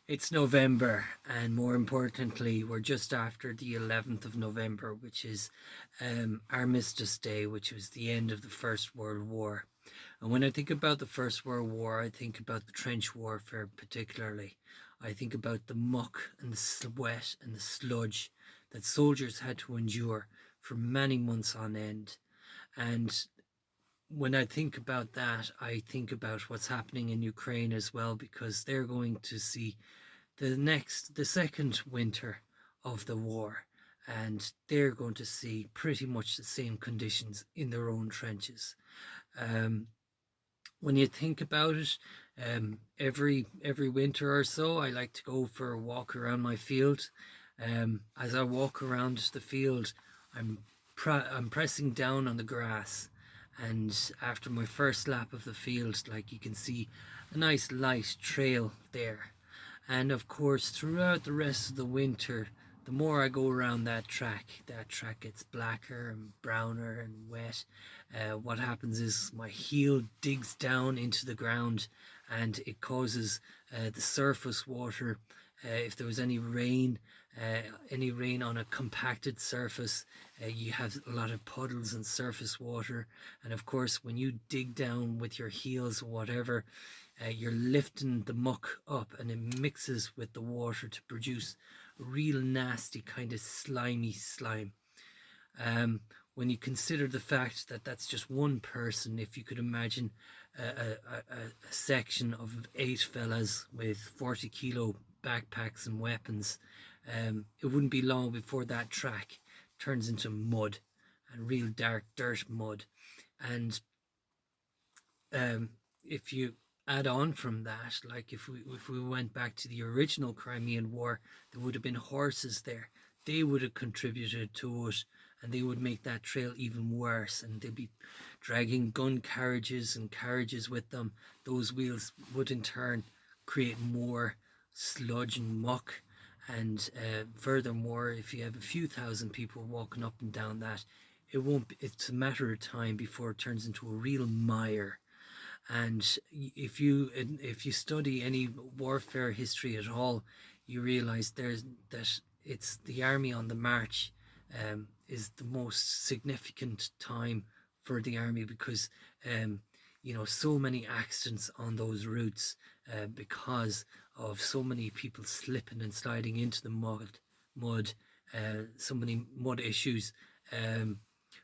It's November, and more importantly, we're just after the 11th of November, which is Armistice Day, which was the end of the First World War. And when I think about the First World War, I think about the trench warfare particularly. I think about the muck and the sweat and the sludge that soldiers had to endure for many months on end. And when I think about that, I think about what's happening in Ukraine as well, because they're going to see the second winter of the war, and they're going to see pretty much the same conditions in their own trenches. Um, when you think about it, every winter or so, I like to go for a walk around my field. As I walk around the field, I'm I'm pressing down on the grass, and after my first lap of the field, like you can see a nice light trail there. And of course, throughout the rest of the winter, the more I go around that track gets blacker and browner and wet. What happens is my heel digs down into the ground, and it causes the surface water. If there was any rain on a compacted surface, you have a lot of puddles and surface water. And of course, when you dig down with your heels or whatever, you're lifting the muck up, and it mixes with the water to produce a real nasty kind of slimy slime. Um, when you consider the fact that that's just one person, if you could imagine a section of 8 fellas with 40-kilo backpacks and weapons, it wouldn't be long before that track turns into mud, and real dark dirt mud. And if you add on from that, like if we went back to the original Crimean War, there would have been horses there. They would have contributed to it, and they would make that trail even worse. And they'd be dragging gun carriages and carriages with them. Those wheels would in turn create more sludge and muck. And furthermore, if you have a few thousand people walking up and down that, it won't. It's a matter of time before it turns into a real mire. And if you study any warfare history at all, you realize that it's the army on the march is the most significant time for the army, because so many accidents on those routes because of so many people slipping and sliding into the mud, so many mud issues.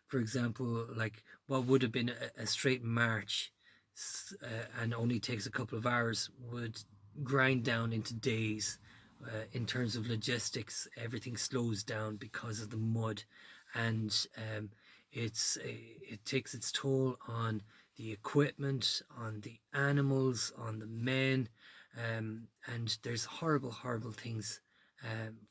For example, like what would have been a straight march and only takes a couple of hours would grind down into days. In terms of logistics, everything slows down because of the mud, and it takes its toll on the equipment, on the animals, on the men, and there's horrible things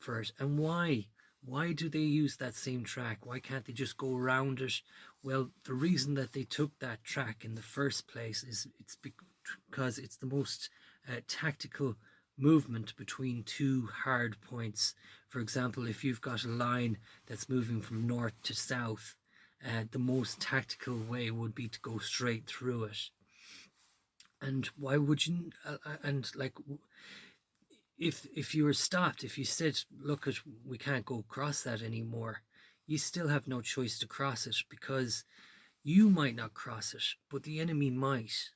for it. And why do they use that same track? Why can't they just go around it? Well, the reason that they took that track in the first place is it's because it's the most tactical movement between two hard points. For example, if you've got a line that's moving from north to south, the most tactical way would be to go straight through it. And why would you? And like, if you were stopped, if you said, look, we can't go across that anymore, you still have no choice to cross it, because you might not cross it, but the enemy might.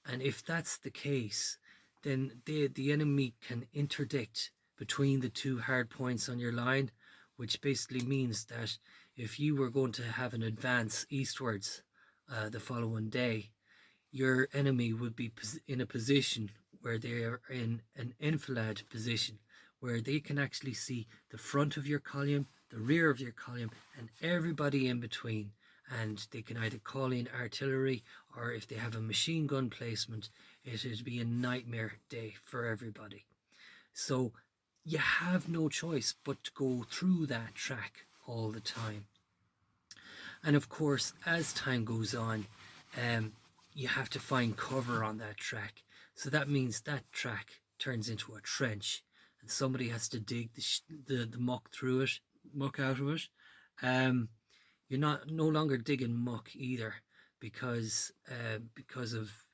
And if that's the case, then the enemy can interdict between the two hard points on your line, which basically means that if you were going to have an advance eastwards the following day, your enemy would be in a position where they are in an enfilade position, where they can actually see the front of your column, the rear of your column, and everybody in between. And they can either call in artillery, or if they have a machine gun placement, it would be a nightmare day for everybody. So you have no choice but to go through that track all the time. And of course, as time goes on, you have to find cover on that track. So that means that track turns into a trench, and somebody has to dig the muck through it, muck out of it. You're no longer digging muck either, because of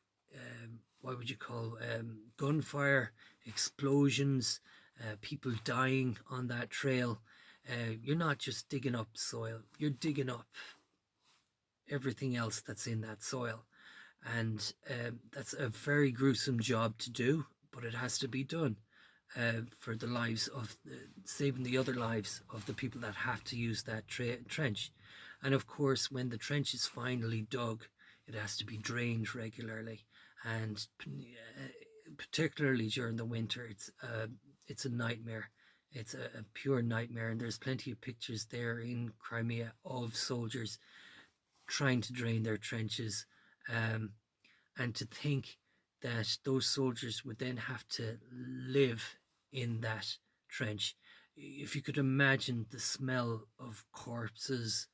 what would you call gunfire. explosions, people dying on that trail. You're not just digging up soil, you're digging up everything else that's in that soil. And that's a very gruesome job to do, but it has to be done for the lives of saving the other lives of the people that have to use that trench. And of course, when the trench is finally dug, it has to be drained regularly, and particularly during the winter, it's a nightmare. It's a pure nightmare, and there's plenty of pictures there in Crimea of soldiers trying to drain their trenches. And to think that those soldiers would then have to live in that trench. If you could imagine the smell of corpses,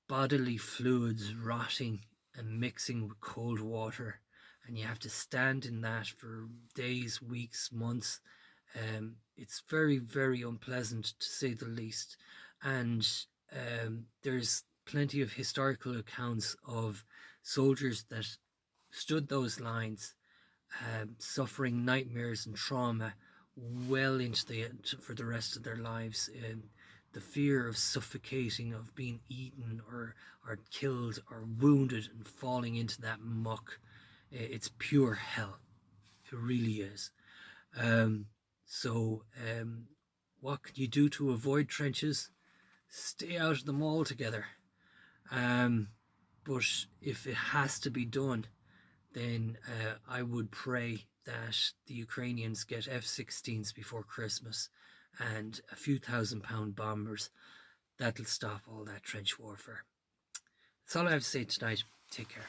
bodily fluids rotting and mixing with cold water, and you have to stand in that for days, weeks, months. It's very, very unpleasant to say the least. And there's plenty of historical accounts of soldiers that stood those lines, suffering nightmares and trauma well into for the rest of their lives. The fear of suffocating, of being eaten or killed or wounded and falling into that muck. It's pure hell. It really is. So what can you do to avoid trenches? Stay out of them altogether. But if it has to be done, then I would pray that the Ukrainians get F-16s before Christmas and a few £1,000 bombers. That'll stop all that trench warfare. That's all I have to say tonight. Take care.